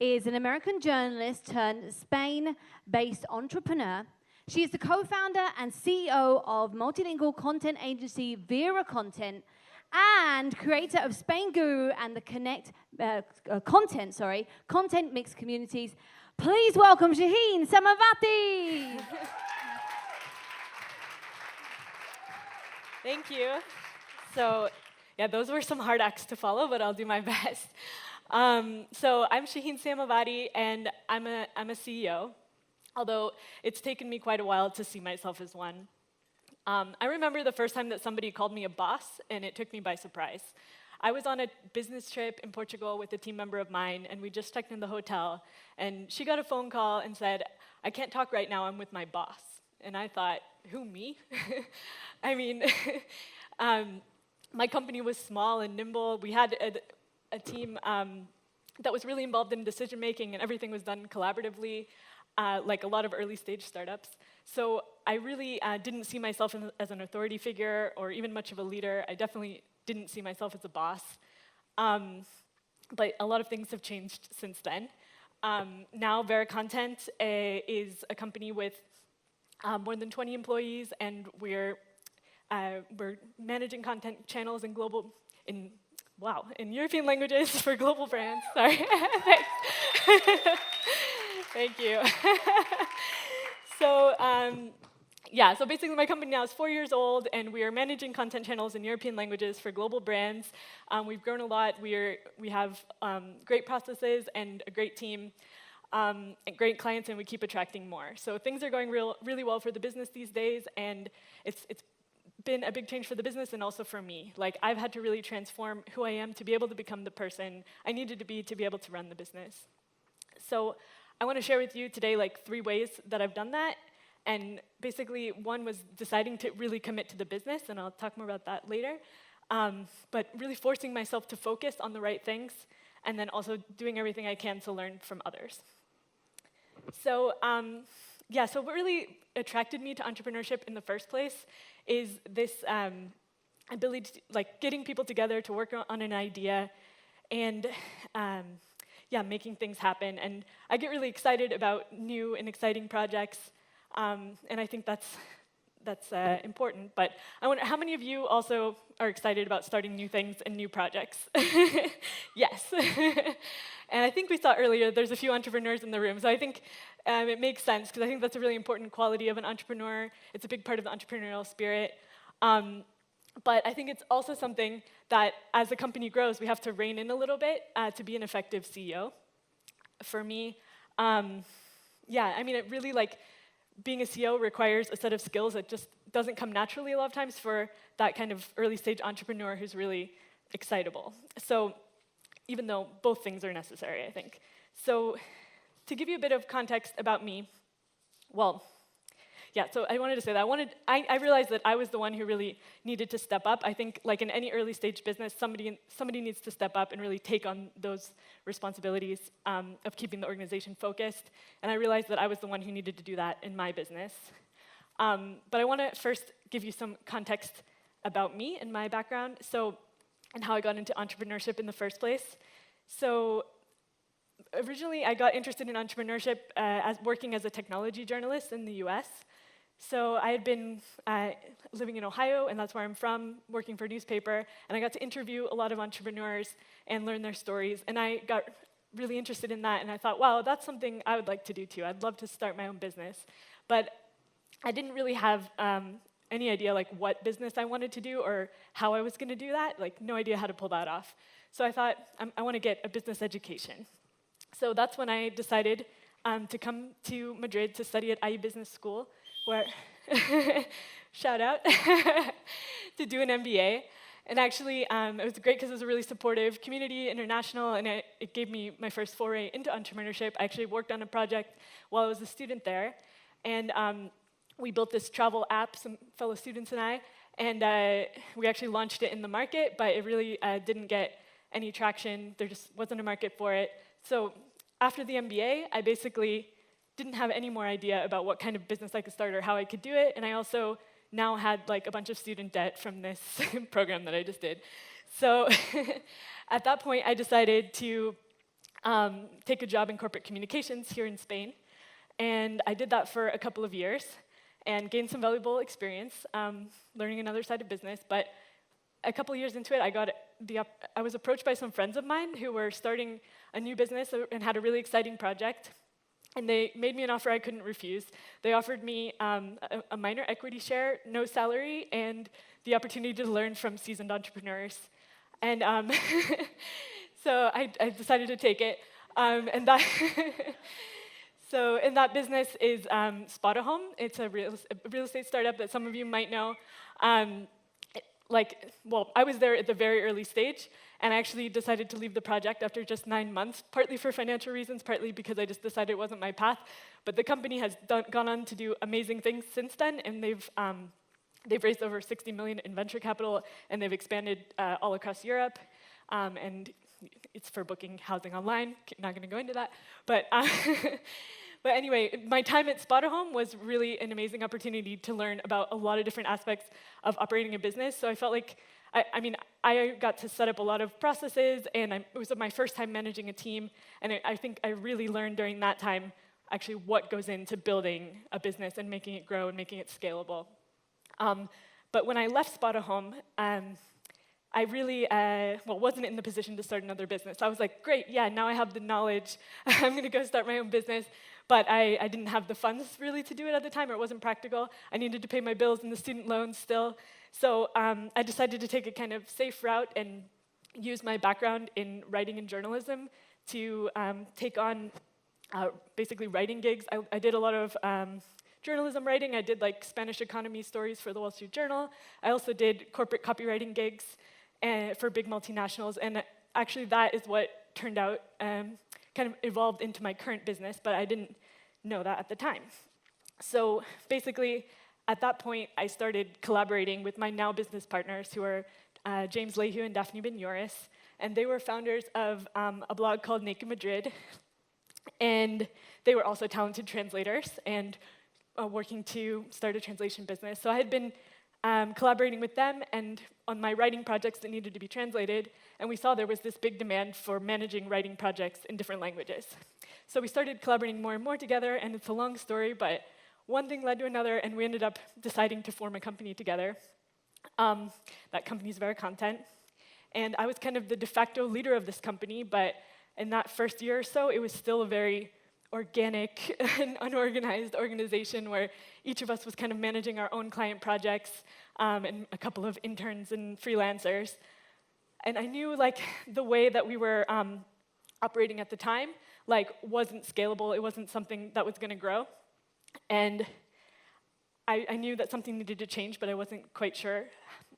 is an American journalist turned Spain-based entrepreneur. She is the co-founder and CEO of multilingual content agency VeraContent and creator of Spain Guru and the Content Mix communities. Please welcome Shaheen Samavati. Thank you. So, yeah, those were some hard acts to follow, but I'll do my best. So I'm Shaheen Samavati, and I'm a CEO, although it's taken me quite a while to see myself as one. I remember the first time that somebody called me a boss, and it took me by surprise. I was on a business trip in Portugal with a team member of mine, and we just checked in the hotel, and she got a phone call and said, "I can't talk right now, I'm with my boss." And I thought, who, me? I mean, my company was small and nimble. We had a team that was really involved in decision-making, and everything was done collaboratively, like a lot of early-stage startups. So I really didn't see myself as an authority figure or even much of a leader. I definitely didn't see myself as a boss. But a lot of things have changed since then. Now VeraContent is a company with more than 20 employees, and we're managing content channels in European languages for global brands. Sorry. Thanks. Thank you. So, so basically my company now is 4 years old, and we are managing content channels in European languages for global brands. We've grown a lot. We have great processes and a great team, and great clients, and we keep attracting more. So things are going really well for the business these days, and it's been a big change for the business and also for me. Like, I've had to really transform who I am to be able to become the person I needed to be able to run the business. So I want to share with you today like 3 ways that I've done that. And basically, one was deciding to really commit to the business, and I'll talk more about that later. But really forcing myself to focus on the right things, and then also doing everything I can to learn from others. So so what really attracted me to entrepreneurship in the first place is this ability to, like, getting people together to work on an idea and making things happen. And I get really excited about new and exciting projects, and I think that's important. But I wonder, how many of you also are excited about starting new things and new projects? Yes. And I think we saw earlier there's a few entrepreneurs in the room, so I think it makes sense, because I think that's a really important quality of an entrepreneur. It's a big part of the entrepreneurial spirit. But I think it's also something that, as the company grows, we have to rein in a little bit to be an effective CEO. For me, it really, like, being a CEO requires a set of skills that just doesn't come naturally a lot of times for that kind of early-stage entrepreneur who's really excitable. So even though both things are necessary, I think. So to give you a bit of context about me, so I wanted to say that I realized that I was the one who really needed to step up. I think, like in any early stage business, somebody needs to step up and really take on those responsibilities of keeping the organization focused. And I realized that I was the one who needed to do that in my business. But I want to first give you some context about me and my background, and how I got into entrepreneurship in the first place. So originally, I got interested in entrepreneurship working as a technology journalist in the US. So I had been living in Ohio, and that's where I'm from, working for a newspaper, and I got to interview a lot of entrepreneurs and learn their stories, and I got really interested in that, and I thought, wow, that's something I would like to do too. I'd love to start my own business. But I didn't really have any idea like what business I wanted to do or how I was going to do that, like no idea how to pull that off. So I thought, I want to get a business education. So that's when I decided to come to Madrid to study at IE Business School, where, shout out, to do an MBA. And actually, it was great because it was a really supportive community, international, and it gave me my first foray into entrepreneurship. I actually worked on a project while I was a student there, and we built this travel app, some fellow students and I, and we actually launched it in the market, but it really didn't get any traction. There just wasn't a market for it. So after the MBA, I basically didn't have any more idea about what kind of business I could start or how I could do it, and I also now had like a bunch of student debt from this program that I just did. So at that point, I decided to take a job in corporate communications here in Spain. And I did that for a couple of years and gained some valuable experience learning another side of business. But a couple of years into it, I was approached by some friends of mine who were starting a new business and had a really exciting project. And they made me an offer I couldn't refuse. They offered me a minor equity share, no salary, and the opportunity to learn from seasoned entrepreneurs. And so I decided to take it. And that so in that business is Spotahome. It's a real estate startup that some of you might know. I was there at the very early stage, and I actually decided to leave the project after just 9 months, partly for financial reasons, partly because I just decided it wasn't my path. But the company has gone on to do amazing things since then, and they've raised over 60 million in venture capital, and they've expanded all across Europe, and it's for booking housing online. Not going to go into that, but. But anyway, my time at Spotahome was really an amazing opportunity to learn about a lot of different aspects of operating a business. So I felt like, I got to set up a lot of processes, and it was my first time managing a team, and I think I really learned during that time actually what goes into building a business and making it grow and making it scalable. But when I left Spotahome, I really wasn't in the position to start another business. I was like, great, yeah, now I have the knowledge. I'm going to go start my own business. But I didn't have the funds really to do it at the time, or it wasn't practical. I needed to pay my bills and the student loans still. So I decided to take a kind of safe route and use my background in writing and journalism to take on basically writing gigs. I did a lot of journalism writing. I did like Spanish economy stories for the Wall Street Journal. I also did corporate copywriting gigs for big multinationals. And actually that is what turned out kind of evolved into my current business, but I didn't know that at the time. So basically, at that point, I started collaborating with my now business partners, who are James Lehue and Daphne Ben-Yoris, and they were founders of a blog called Naked Madrid, and they were also talented translators and working to start a translation business. So I had been collaborating with them and on my writing projects that needed to be translated, and we saw there was this big demand for managing writing projects in different languages. So we started collaborating more and more together, and it's a long story, but one thing led to another, and we ended up deciding to form a company together. That company is VeraContent, and I was kind of the de facto leader of this company, but in that first year or so, it was still a very organic and unorganized organization where each of us was kind of managing our own client projects and a couple of interns and freelancers. And I knew like the way that we were operating at the time wasn't scalable. It wasn't something that was going to grow. And I knew that something needed to change, but I wasn't quite sure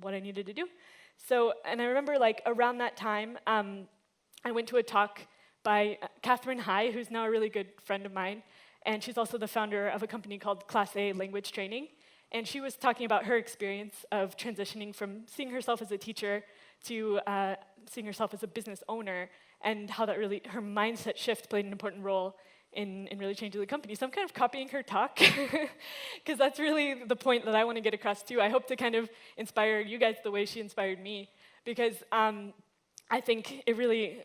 what I needed to do. So, and I remember around that time, I went to a talk by Catherine Hai, who's now a really good friend of mine, and she's also the founder of a company called Class A Language Training. And she was talking about her experience of transitioning from seeing herself as a teacher to seeing herself as a business owner, and how that really, her mindset shift played an important role in really changing the company. So I'm kind of copying her talk, because that's really the point that I want to get across too. I hope to kind of inspire you guys the way she inspired me, because I think it really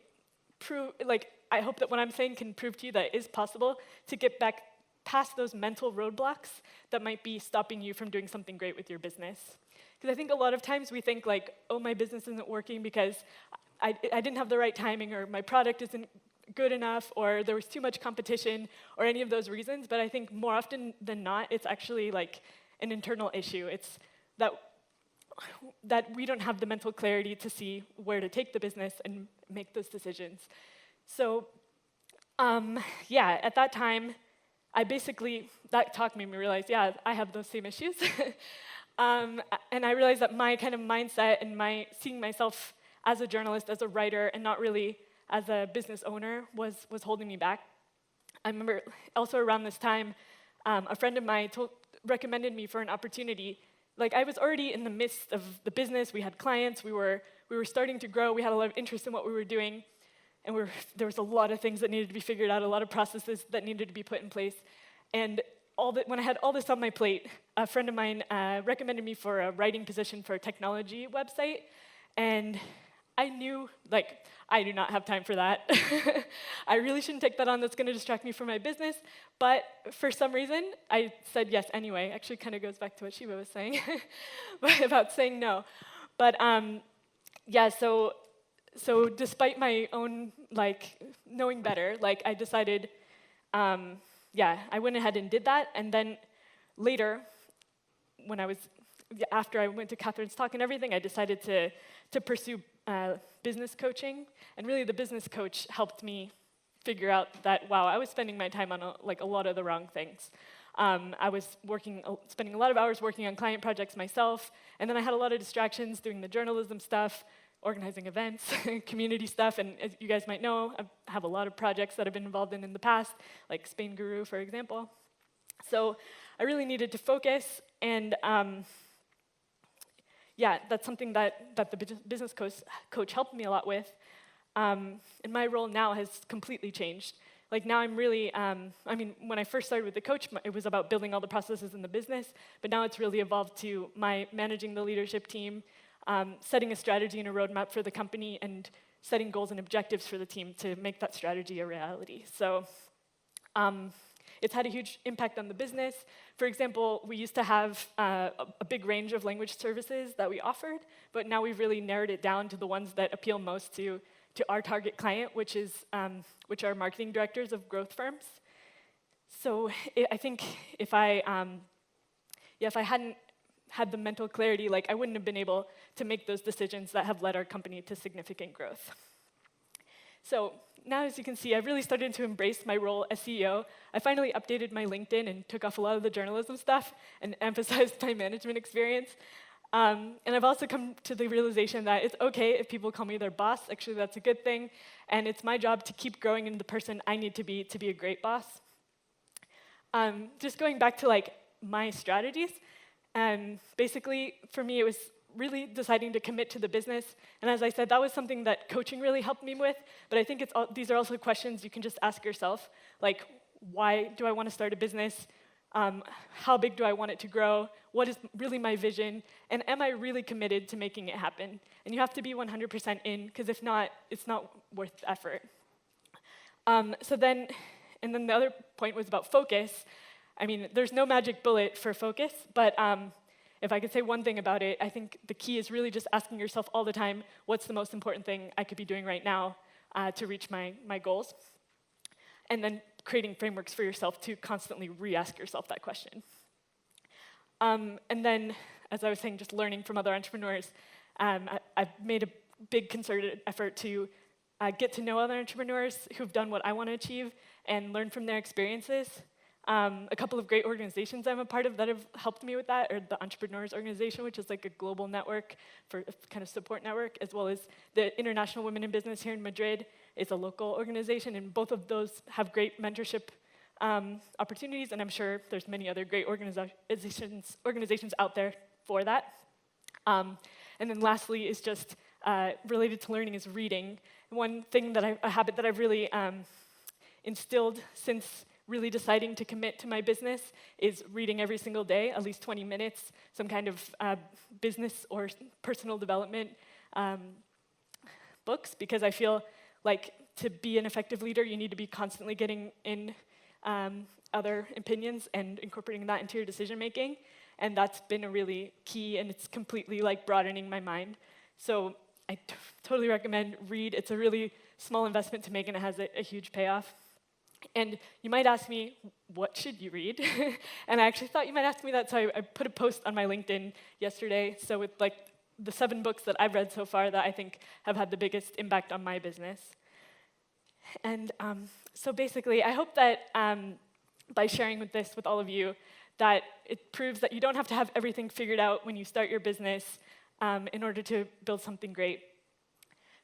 I hope that what I'm saying can prove to you that it is possible to get back past those mental roadblocks that might be stopping you from doing something great with your business. Because I think a lot of times we think oh, my business isn't working because I didn't have the right timing, or my product isn't good enough, or there was too much competition, or any of those reasons. But I think more often than not, it's actually an internal issue. It's that we don't have the mental clarity to see where to take the business and make those decisions. So, at that time, that talk made me realize, yeah, I have those same issues. And I realized that my kind of mindset and my seeing myself as a journalist, as a writer, and not really as a business owner was holding me back. I remember also around this time, a friend of mine recommended me for an opportunity. I was already in the midst of the business. We had clients. We were starting to grow. We had a lot of interest in what we were doing. And there was a lot of things that needed to be figured out, a lot of processes that needed to be put in place. And when I had all this on my plate, a friend of mine recommended me for a writing position for a technology website. And I knew, like, I do not have time for that. I really shouldn't take that on. That's going to distract me from my business. But for some reason, I said yes anyway. Actually, kind of goes back to what Shiva was saying about saying no. But yeah, so despite my own like knowing better, like I decided, yeah, I went ahead and did that. And then later, when I was after I went to Catherine's talk and everything, I decided to pursue business coaching. And really, the business coach helped me figure out that, wow, I was spending my time on a lot of the wrong things. I was spending a lot of hours working on client projects myself, and then I had a lot of distractions doing the journalism stuff, organizing events, community stuff, and as you guys might know, I have a lot of projects that I've been involved in the past, like Spain Guru, for example. So I really needed to focus, and yeah, that's something that the business coach helped me a lot with. And my role now has completely changed. Like now I'm really, I mean, when I first started with the coach, it was about building all the processes in the business, but now it's really evolved to my managing the leadership team, setting a strategy and a roadmap for the company, and setting goals and objectives for the team to make that strategy a reality. So it's had a huge impact on the business. For example, we used to have a big range of language services that we offered, but now we've really narrowed it down to the ones that appeal most to our target client, which are marketing directors of growth firms. So I think if I hadn't had the mental clarity, like I wouldn't have been able to make those decisions that have led our company to significant growth. So now, as you can see, I've really started to embrace my role as CEO. I finally updated my LinkedIn and took off a lot of the journalism stuff and emphasized my management experience. And I've also come to the realization that it's okay if people call me their boss. Actually, that's a good thing. And it's my job to keep growing into the person I need to be a great boss. Just going back to like my strategies, basically for me it was really deciding to commit to the business. And as I said, that was something that coaching really helped me with. But I think these are also questions you can just ask yourself, like, why do I want to start a business? How big do I want it to grow? What is really my vision? And am I really committed to making it happen? And you have to be 100% in, because if not, it's not worth the effort. And then the other point was about focus. I mean, there's no magic bullet for focus, but if I could say one thing about it, I think the key is really just asking yourself all the time, what's the most important thing I could be doing right now to reach my goals? And then creating frameworks for yourself to constantly re-ask yourself that question. And then, as I was saying, just learning from other entrepreneurs, I've made a big concerted effort to get to know other entrepreneurs who've done what I want to achieve and learn from their experiences. A couple of great organizations I'm a part of that have helped me with that are the Entrepreneurs Organization, which is like a global network for a kind of support network, as well as the International Women in Business here in Madrid is a local organization, and both of those have great mentorship opportunities, and I'm sure there's many other great organizations out there for that. And then lastly is just related to learning is reading. One thing a habit that I've really instilled since really deciding to commit to my business is reading every single day, at least 20 minutes, some kind of business or personal development books, because I feel like to be an effective leader, you need to be constantly getting in other opinions and incorporating that into your decision making, and that's been a really key, and it's completely like broadening my mind. So I totally recommend read. It's a really small investment to make, and it has a huge payoff. And you might ask me, what should you read? And I actually thought you might ask me that, so I put a post on my LinkedIn yesterday. So with like the 7 books that I've read so far that I think have had the biggest impact on my business. And so basically, I hope that by sharing this with all of you, that it proves that you don't have to have everything figured out when you start your business in order to build something great.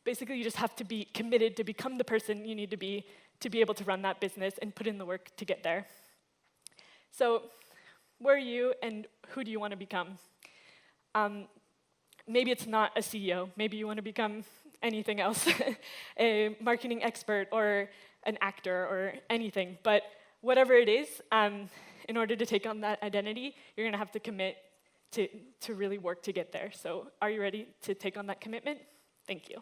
Basically, you just have to be committed to become the person you need to be able to run that business and put in the work to get there. So where are you and who do you want to become? Maybe it's not a CEO. Maybe you want to become anything else, a marketing expert or an actor or anything. But whatever it is, in order to take on that identity, you're going to have to commit to really work to get there. So are you ready to take on that commitment? Thank you.